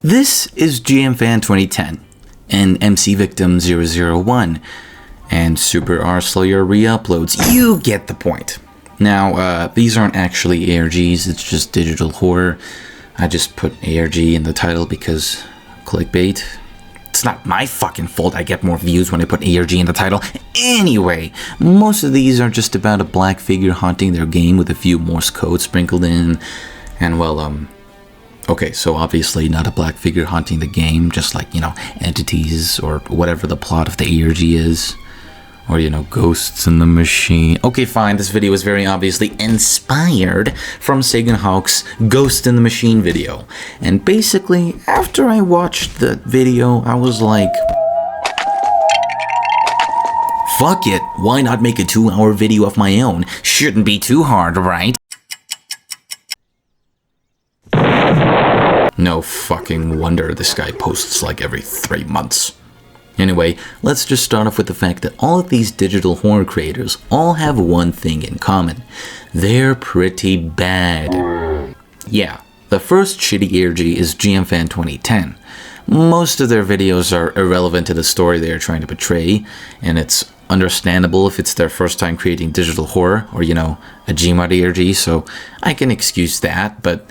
This is GMFan 2010 and MC Victim 001 and Super R Slayer re-uploads. You get the point. Now, these aren't actually ARGs, it's just digital horror. I just put ARG in the title because clickbait. It's not my fucking fault I get more views when I put ARG in the title. Anyway, most of these are just about a black figure haunting their game with a few Morse code sprinkled in. And well, okay, so obviously not a black figure haunting the game, just like, entities or whatever the plot of the ARG is. Or, ghosts in the machine. Okay, fine, this video is very obviously inspired from Sagan Hawk's Ghost in the Machine video. And basically, after I watched the video, I was like, fuck it, why not make a 2-hour video of my own? Shouldn't be too hard, right? No fucking wonder this guy posts like every 3 months. Anyway, let's just start off with the fact that all of these digital horror creators all have one thing in common. They're pretty bad. Yeah, the first shitty ARG is GMFan 2010. Most of their videos are irrelevant to the story they are trying to portray, and it's understandable if it's their first time creating digital horror, or a Gmod ARG, so I can excuse that, but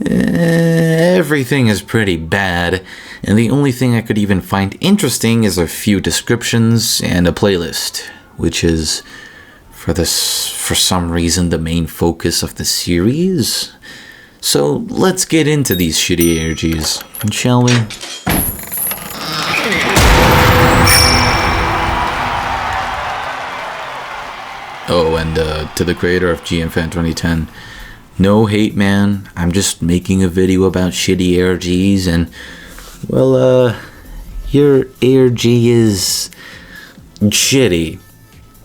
everything is pretty bad, and the only thing I could even find interesting is a few descriptions and a playlist, which is, for some reason, the main focus of the series. So let's get into these shitty ARGs, shall we? Oh, and to the creator of GMFan 2010, no hate, man. I'm just making a video about shitty ARGs, and, well, your ARG is shitty.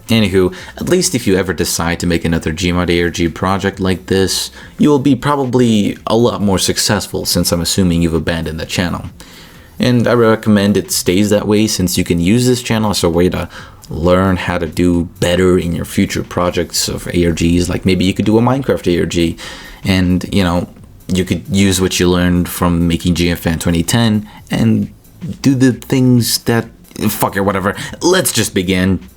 Anywho, at least if you ever decide to make another Gmod ARG project like this, you will be probably a lot more successful, since I'm assuming you've abandoned the channel. And I recommend it stays that way, since you can use this channel as a way to learn how to do better in your future projects of ARGs. Like maybe you could do a Minecraft ARG, and you could use what you learned from making GMFan 2010 and do the things that, fuck it, whatever. Let's just begin.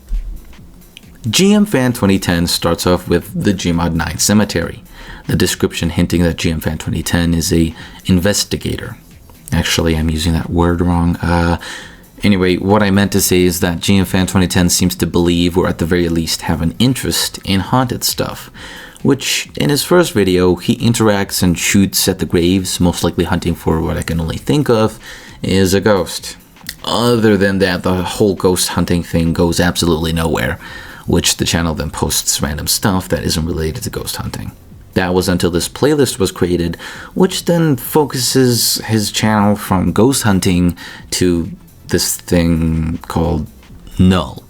GMFan 2010 starts off with the Gmod 9 Cemetery, the description hinting that GMFan 2010 is a investigator. Actually, I'm using that word wrong. Anyway, what I meant to say is that GMFan 2010 seems to believe, or at the very least have an interest in haunted stuff, which in his first video, he interacts and shoots at the graves, most likely hunting for what I can only think of is a ghost. Other than that, the whole ghost hunting thing goes absolutely nowhere, which the channel then posts random stuff that isn't related to ghost hunting. That was until this playlist was created, which then focuses his channel from ghost hunting to this thing called Null.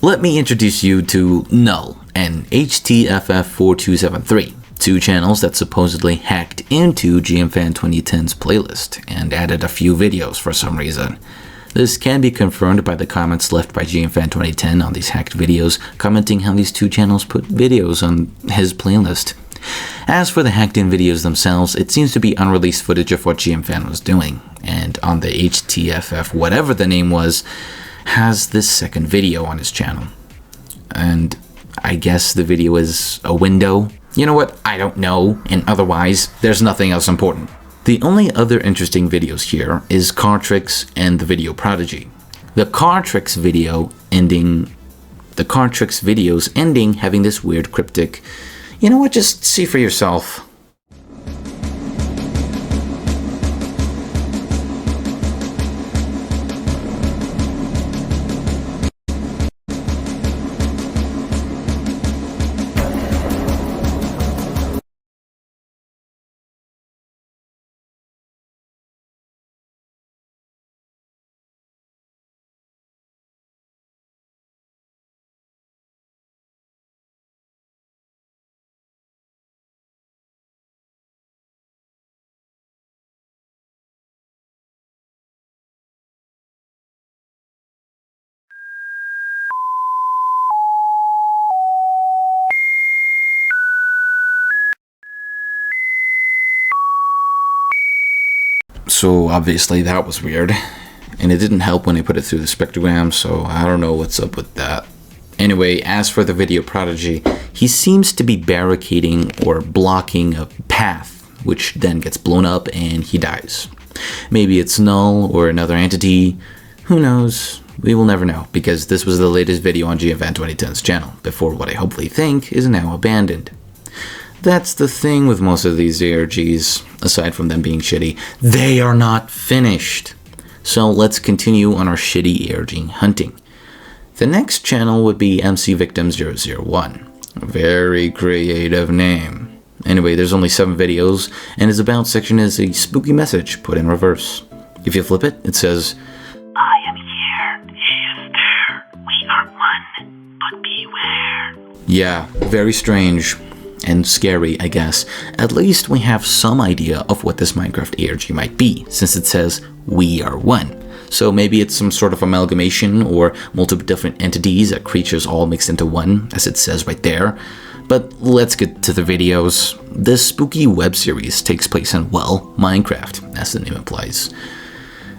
Let me introduce you to Null and HTFF4273, two channels that supposedly hacked into GMFan 2010's playlist and added a few videos for some reason. This can be confirmed by the comments left by GMFan 2010 on these hacked videos, commenting how these two channels put videos on his playlist. As for the hacked-in videos themselves, it seems to be unreleased footage of what GMFan was doing, and on the HTFF, whatever the name was, has this second video on his channel. And I guess the video is a window? You know what? I don't know, and otherwise, there's nothing else important. The only other interesting videos here is Car Tricks and the Video Prodigy. The Car Tricks videos ending having this weird cryptic, you know what, just see for yourself. so obviously that was weird. And it didn't help when I put it through the spectrogram, so I don't know what's up with that. Anyway, as for the video prodigy, he seems to be barricading or blocking a path, which then gets blown up and he dies. Maybe it's Null or another entity. Who knows? We will never know, because this was the latest video on GFan 2010's channel, before what I hopefully think is now abandoned. That's the thing with most of these ARGs, aside from them being shitty. They are not finished. So let's continue on our shitty ARG hunting. The next channel would be MC Victim 001. A very creative name. Anyway, there's only 7 videos, and his about section is a spooky message put in reverse. If you flip it, it says, I am here, he is there, we are one, but beware. Yeah, very strange. And scary, I guess. At least we have some idea of what this Minecraft ARG might be, since it says, we are one. So maybe it's some sort of amalgamation or multiple different entities, creatures all mixed into one, as it says right there. But let's get to the videos. This spooky web series takes place in, well, Minecraft, as the name implies.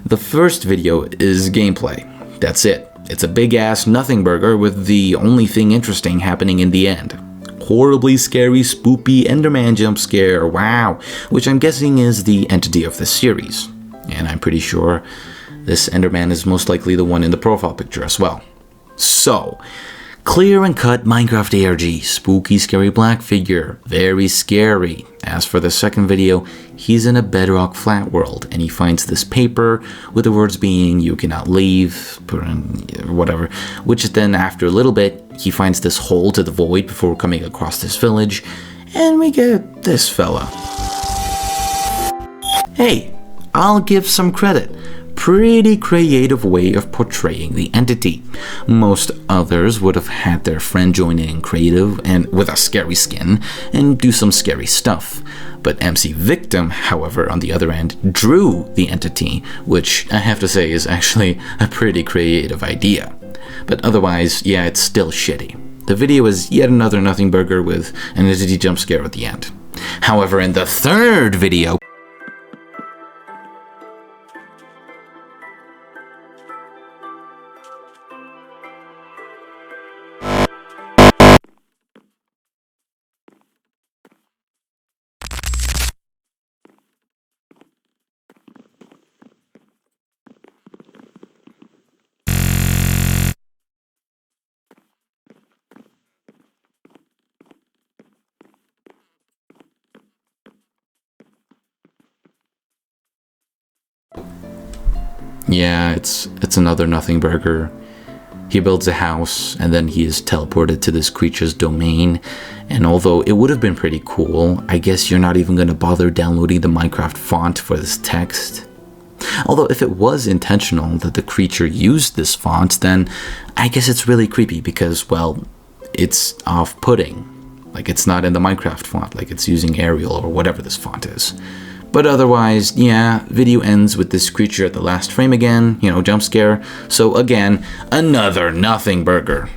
The first video is gameplay. That's it. It's a big-ass nothing burger with the only thing interesting happening in the end. Horribly scary, spoopy Enderman jump scare, wow, which I'm guessing is the entity of this series. And I'm pretty sure this Enderman is most likely the one in the profile picture as well. So, clear and cut Minecraft ARG, spooky scary black figure, very scary. As for the second video, he's in a bedrock flat world and he finds this paper with the words being you cannot leave, or whatever, which then after a little bit, he finds this hole to the void before coming across this village, and we get this fella. Hey, I'll give some credit. Pretty creative way of portraying the entity. Most others would have had their friend join in creative and with a scary skin and do some scary stuff. But MC Victim, however, on the other end, drew the entity, which I have to say is actually a pretty creative idea. But otherwise, yeah, it's still shitty. The video is yet another nothing burger with an entity jump scare at the end. However, in the third video, yeah, it's another nothing burger. He builds a house and then he is teleported to this creature's domain. And although it would have been pretty cool, I guess you're not even going to bother downloading the Minecraft font for this text. Although if it was intentional that the creature used this font, then I guess it's really creepy because, well, it's off-putting. Like it's not in the Minecraft font, like it's using Arial or whatever this font is. But otherwise, yeah, video ends with this creature at the last frame again, you know, jump scare. So again, another nothing burger.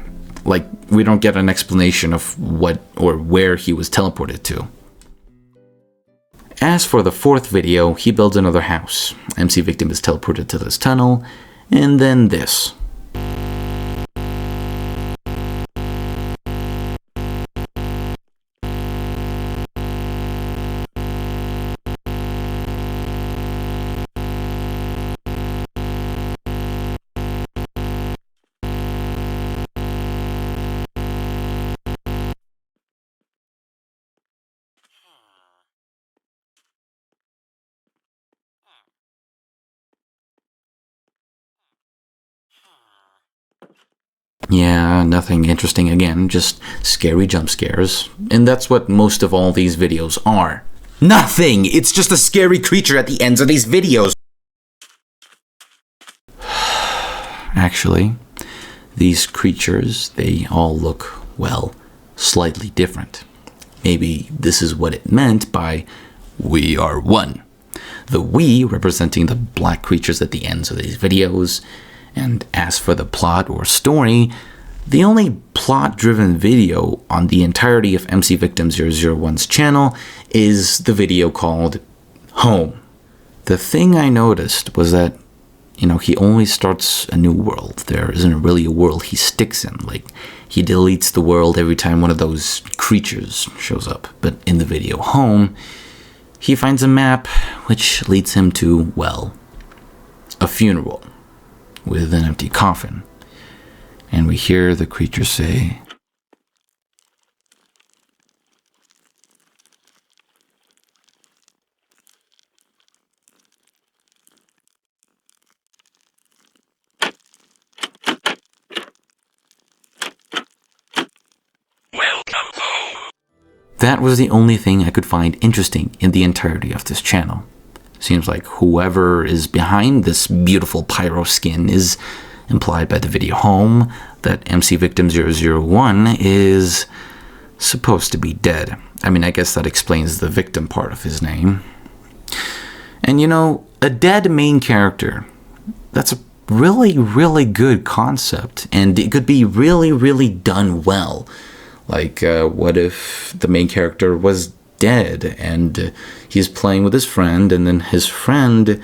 Like, we don't get an explanation of what or where he was teleported to. As for the fourth video, he builds another house. MC Victim is teleported to this tunnel, and then this. Yeah, nothing interesting again, just scary jump scares. And that's what most of all these videos are. Nothing! It's just a scary creature at the ends of these videos! Actually, these creatures, they all look, well, slightly different. Maybe this is what it meant by "we are one." The "we" representing the black creatures at the ends of these videos. And as for the plot or story, the only plot-driven video on the entirety of MC Victim 001's channel is the video called Home. The thing I noticed was that, he only starts a new world. There isn't really a world he sticks in. Like, he deletes the world every time one of those creatures shows up. But in the video home, he finds a map which leads him to, well, a funeral with an empty coffin. And we hear the creature say, Welcome home. that was the only thing I could find interesting in the entirety of this channel. Seems like whoever is behind this beautiful pyro skin is implied by the video home that MC Victim 001 is supposed to be dead. I mean, I guess that explains the victim part of his name. And a dead main character, that's a really, really good concept. And it could be really, really done well. Like, what if the main character was dead and he's playing with his friend, and then his friend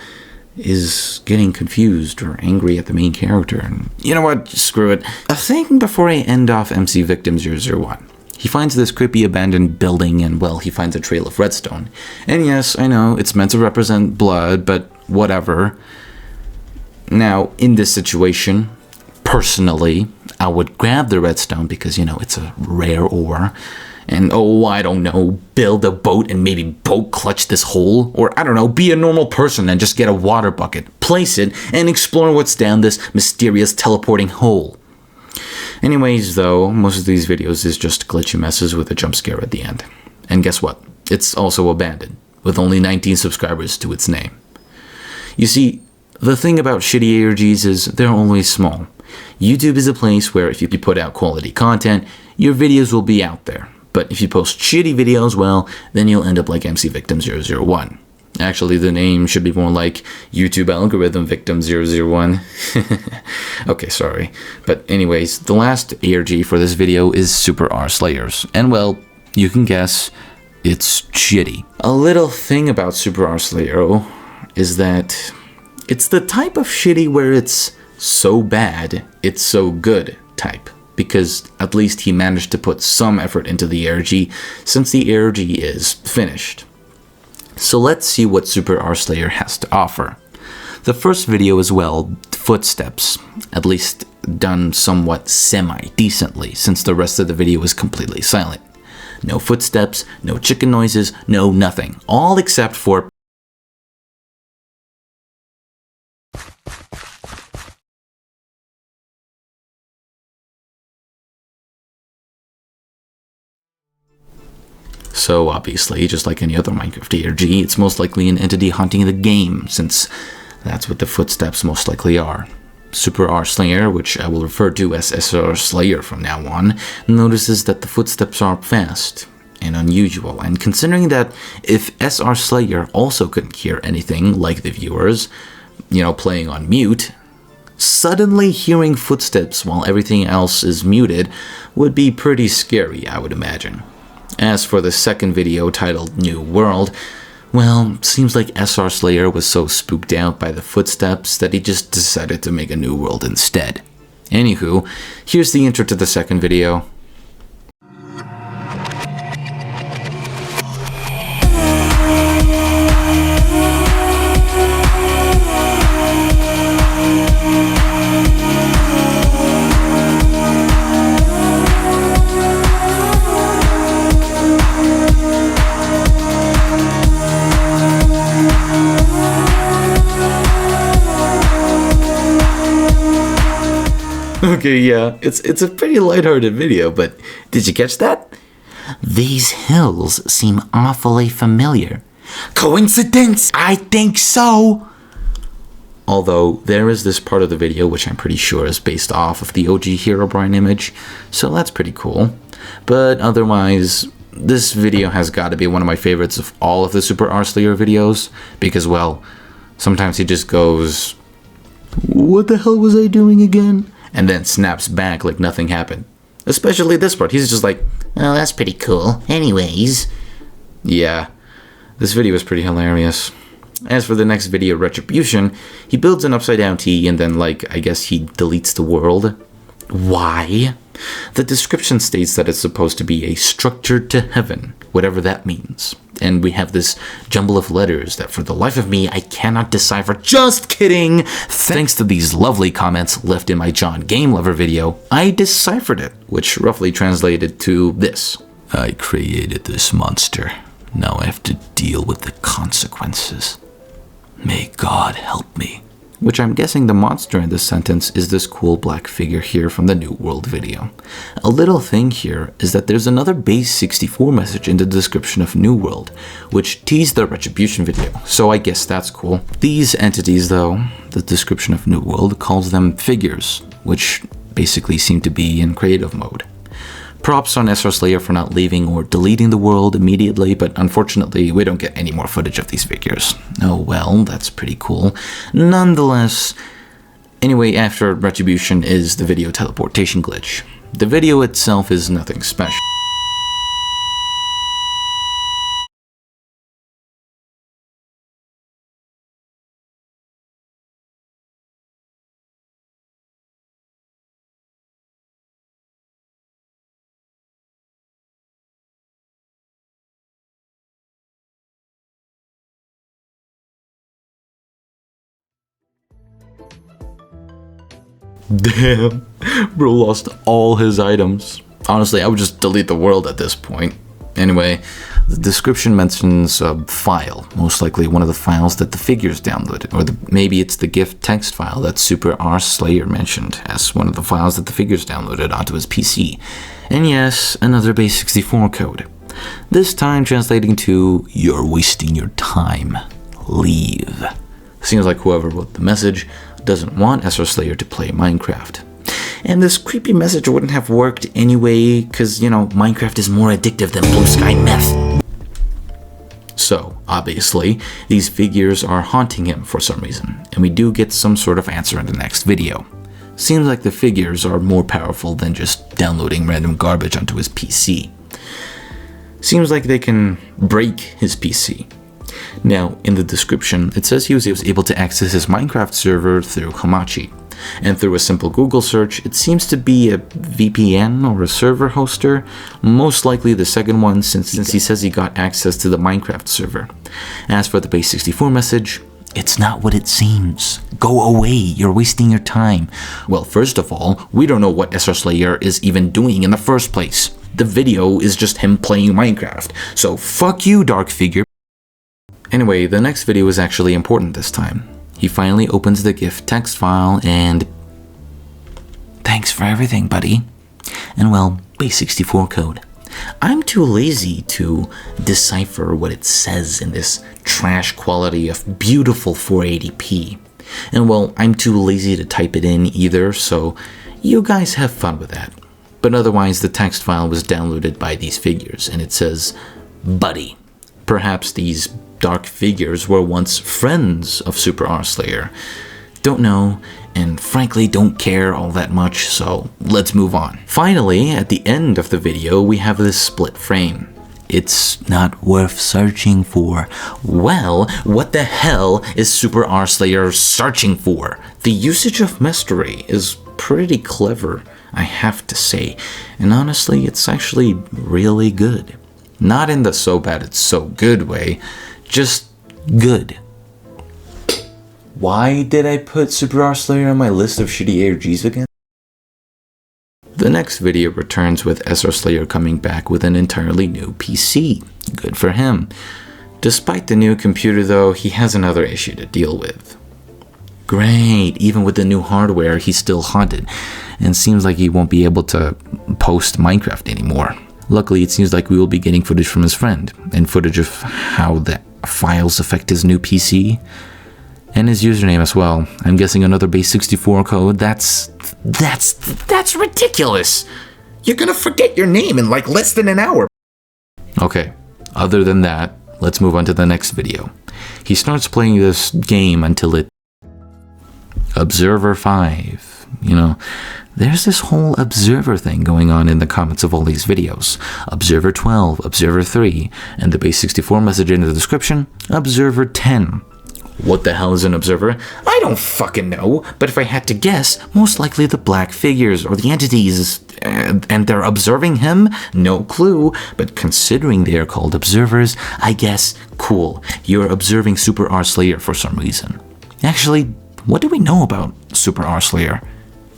is getting confused or angry at the main character, and you know what, screw it. A thing before I end off MC Victim 001. He finds this creepy abandoned building, and well, he finds a trail of redstone. And yes, I know it's meant to represent blood, but whatever. Now, in this situation, personally, I would grab the redstone because, it's a rare ore. And, I don't know, build a boat and maybe boat clutch this hole? Or, I don't know, be a normal person and just get a water bucket, place it, and explore what's down this mysterious teleporting hole. Anyways, though, most of these videos is just glitchy messes with a jump scare at the end. And guess what? It's also abandoned, with only 19 subscribers to its name. You see, the thing about shitty ARGs is they're only small. YouTube is a place where if you put out quality content, your videos will be out there. But if you post shitty videos, well, then you'll end up like MC Victim 001. Actually, the name should be more like YouTube Algorithm Victim 001. Okay, sorry. But anyways, the last ARG for this video is Super R Slayers. And well, you can guess, it's shitty. A little thing about Super R Slayer is that it's the type of shitty where it's so bad, it's so good type. Because at least he managed to put some effort into the ARG, since the ARG is finished. So let's see what Super R Slayer has to offer. The first video is, well, footsteps, at least done somewhat semi-decently, since the rest of the video is completely silent. No footsteps, no chicken noises, no nothing, all except for So obviously, just like any other Minecraft ARG, it's most likely an entity haunting the game, since that's what the footsteps most likely are. Super R Slayer, which I will refer to as SR Slayer from now on, notices that the footsteps are fast and unusual, and considering that if SR Slayer also couldn't hear anything like the viewers, playing on mute, suddenly hearing footsteps while everything else is muted would be pretty scary, I would imagine. As for the second video titled New World, well, seems like SR Slayer was so spooked out by the footsteps that he just decided to make a new world instead. Anywho, here's the intro to the second video. Okay, yeah, it's a pretty lighthearted video, but did you catch that? These hills seem awfully familiar. Coincidence? I think so! Although, there is this part of the video which I'm pretty sure is based off of the OG Herobrine image, so that's pretty cool. But otherwise, this video has got to be one of my favorites of all of the Super R Slayer videos, because, well, sometimes he just goes, "What the hell was I doing again?" and then snaps back like nothing happened. Especially this part, he's just like, "Oh, that's pretty cool. Anyways." Yeah, this video is pretty hilarious. As for the next video, Retribution, he builds an upside down T and then, like, I guess he deletes the world. Why? The description states that it's supposed to be a structure to heaven, whatever that means. And we have this jumble of letters that for the life of me, I cannot decipher. Just kidding! Thanks to these lovely comments left in my John Game Lover video, I deciphered it, which roughly translated to this. I created this monster. Now I have to deal with the consequences. May God help me. Which I'm guessing the monster in this sentence is this cool black figure here from the New World video. A little thing here is that there's another base 64 message in the description of New World, which teased the Retribution video, so I guess that's cool. These entities though, the description of New World calls them figures, which basically seem to be in creative mode. Props on SR Slayer for not leaving or deleting the world immediately, but unfortunately we don't get any more footage of these figures. Oh well, that's pretty cool. Nonetheless, anyway, after Retribution is the video teleportation glitch. The video itself is nothing special. Damn, bro lost all his items. Honestly, I would just delete the world at this point. Anyway, the description mentions a file, most likely one of the files that the figures downloaded, or maybe it's the GIF text file that Super R Slayer mentioned as one of the files that the figures downloaded onto his PC. And yes, another base 64 code. This time translating to, "You're wasting your time. Leave." Seems like whoever wrote the message doesn't want SR Slayer to play Minecraft. And this creepy message wouldn't have worked anyway, because, you know, Minecraft is more addictive than blue sky meth. So, obviously, these figures are haunting him for some reason, and we do get some sort of answer in the next video. Seems like the figures are more powerful than just downloading random garbage onto his PC. Seems like they can break his PC. Now, in the description, it says he was able to access his Minecraft server through Hamachi. And through a simple Google search, it seems to be a VPN or a server hoster, most likely the second one since he says he got access to the Minecraft server. As for the base 64 message, it's not what it seems. Go away, you're wasting your time. Well, first of all, we don't know what SR Slayer is even doing in the first place. The video is just him playing Minecraft, so fuck you, Dark Figure. Anyway, the next video is actually important this time. He finally opens the GIF text file and... Thanks for everything, buddy. And well, base 64 code. I'm too lazy to decipher what it says in this trash quality of beautiful 480p. And well, I'm too lazy to type it in either, so you guys have fun with that. But otherwise, the text file was downloaded by these figures, and it says, buddy. Perhaps these dark figures were once friends of Super R Slayer. Don't know, and frankly don't care all that much, so let's move on. Finally, at the end of the video, we have this split frame. It's not worth searching for. Well, what the hell is Super R Slayer searching for? The usage of mystery is pretty clever, I have to say, and honestly, it's actually really good. Not in the so bad it's so good way, just good. Why did I put Super R Slayer on my list of shitty ARGs again? The next video returns with SR Slayer coming back with an entirely new PC. Good for him. Despite the new computer though, he has another issue to deal with. Great, even with the new hardware, he's still haunted, and seems like he won't be able to post Minecraft anymore. Luckily, it seems like we will be getting footage from his friend, and footage of how the files affect his new PC, and his username as well. I'm guessing another base 64 code. That's ridiculous! You're gonna forget your name in like less than an hour! Okay, other than that, let's move on to the next video. He starts playing this game until it... Observer 5. You know, there's this whole Observer thing going on in the comments of all these videos. Observer 12, Observer 3, and the base 64 message in the description, Observer 10. What the hell is an observer? I don't fucking know, but if I had to guess, most likely the black figures or the entities, and they're observing him? No clue, but considering they are called observers, I guess, cool, you're observing Super R Slayer for some reason. Actually, what do we know about Super R Slayer?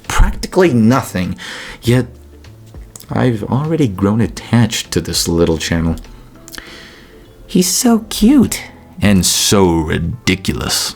Practically nothing, yet I've already grown attached to this little channel. He's so cute. And so ridiculous.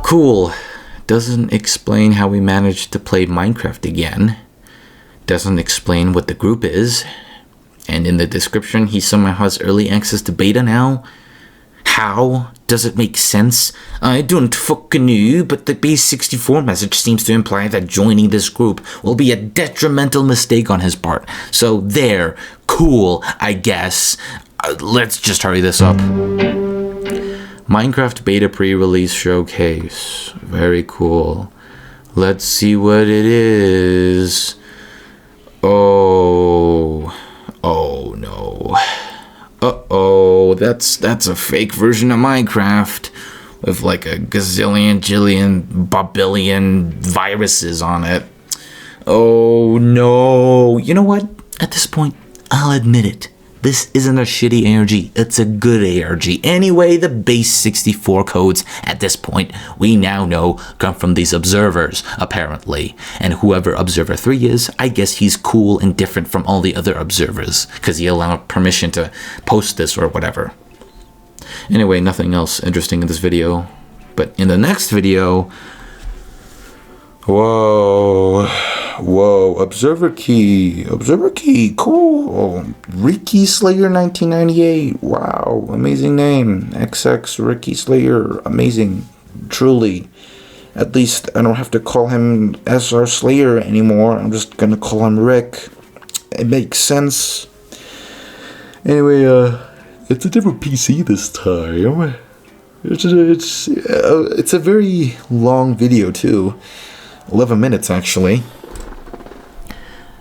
Cool. Doesn't explain how we managed to play Minecraft again. Doesn't explain what the group is. And in the description, he somehow has early access to beta now. How? Does it make sense? I don't fucking know, but the base 64 message seems to imply that joining this group will be a detrimental mistake on his part. So there. Cool, I guess. Let's just hurry this up. Minecraft beta pre-release showcase. Very cool. Let's see what it is. Oh no. Uh-oh, that's a fake version of Minecraft with like a gazillion, jillion, babillion viruses on it. Oh no. You know what? At this point, I'll admit it. This isn't a shitty ARG, it's a good ARG. Anyway, the base 64 codes at this point, we now know, come from these observers, apparently. And whoever Observer 3 is, I guess he's cool and different from all the other observers, because he allowed permission to post this or whatever. Anyway, nothing else interesting in this video. But in the next video... Whoa, Observer Key, cool. Ricky Slayer 1998, wow, amazing name. XX Ricky Slayer, amazing, truly. At least I don't have to call him SR Slayer anymore, I'm just gonna call him Rick. It makes sense. Anyway, it's a different PC this time. It's a very long video too. 11 minutes actually.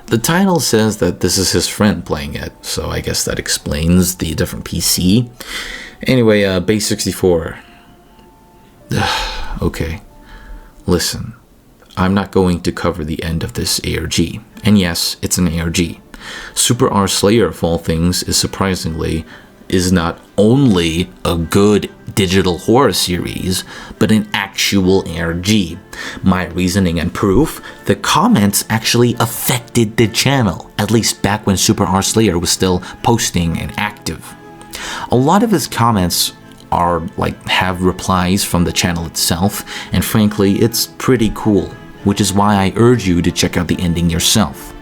The title says that this is his friend playing it, so I guess that explains the different PC. Anyway, base 64. Okay, listen, I'm not going to cover the end of this ARG. And yes, it's an ARG. Super R Slayer, of all things, is not only a good digital horror series, but an actual ARG. My reasoning and proof, the comments actually affected the channel, at least back when Super R Slayer was still posting and active. A lot of his comments have replies from the channel itself, and frankly, it's pretty cool, which is why I urge you to check out the ending yourself.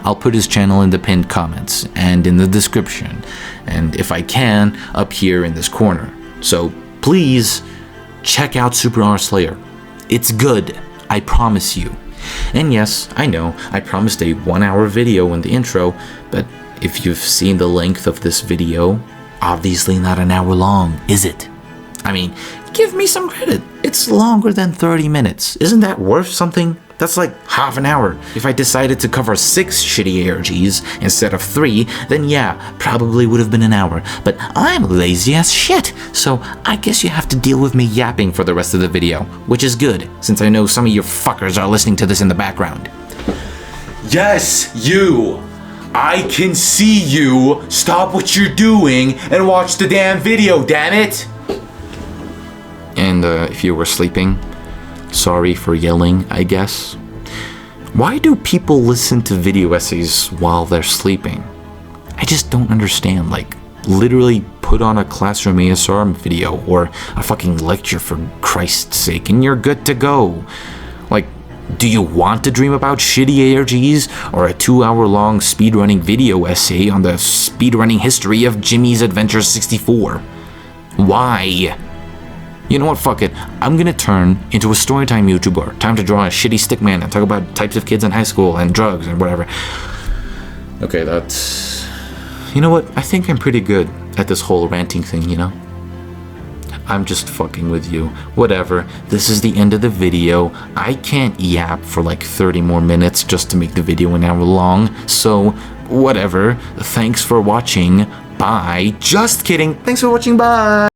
I'll put his channel in the pinned comments and in the description, and if I can, up here in this corner. So please check out Super R Slayer. It's good, I promise you. And yes, I know, I promised a 1-hour video in the intro, but if you've seen the length of this video, obviously not an hour long, is it? I mean, give me some credit. It's longer than 30 minutes. Isn't that worth something? That's like half an hour. If I decided to cover 6 shitty ARGs instead of 3, then yeah, probably would have been an hour. But I'm lazy as shit, so I guess you have to deal with me yapping for the rest of the video, which is good, since I know some of you fuckers are listening to this in the background. Yes, you! I can see you! Stop what you're doing and watch the damn video, damn it! And if you were sleeping, sorry for yelling, I guess. Why do people listen to video essays while they're sleeping? I just don't understand. Like, literally put on a classroom ASR video or a fucking lecture for Christ's sake and you're good to go. Like, do you want to dream about shitty ARGs or a 2-hour-long speedrunning video essay on the speedrunning history of Jimmy's Adventure 64? Why? You know what, fuck it. I'm gonna turn into a storytime YouTuber. Time to draw a shitty stickman and talk about types of kids in high school and drugs and whatever. Okay, that's... You know what? I think I'm pretty good at this whole ranting thing, you know? I'm just fucking with you. Whatever. This is the end of the video. I can't yap for like 30 more minutes just to make the video an hour long. So, whatever. Thanks for watching. Bye. Just kidding. Thanks for watching. Bye.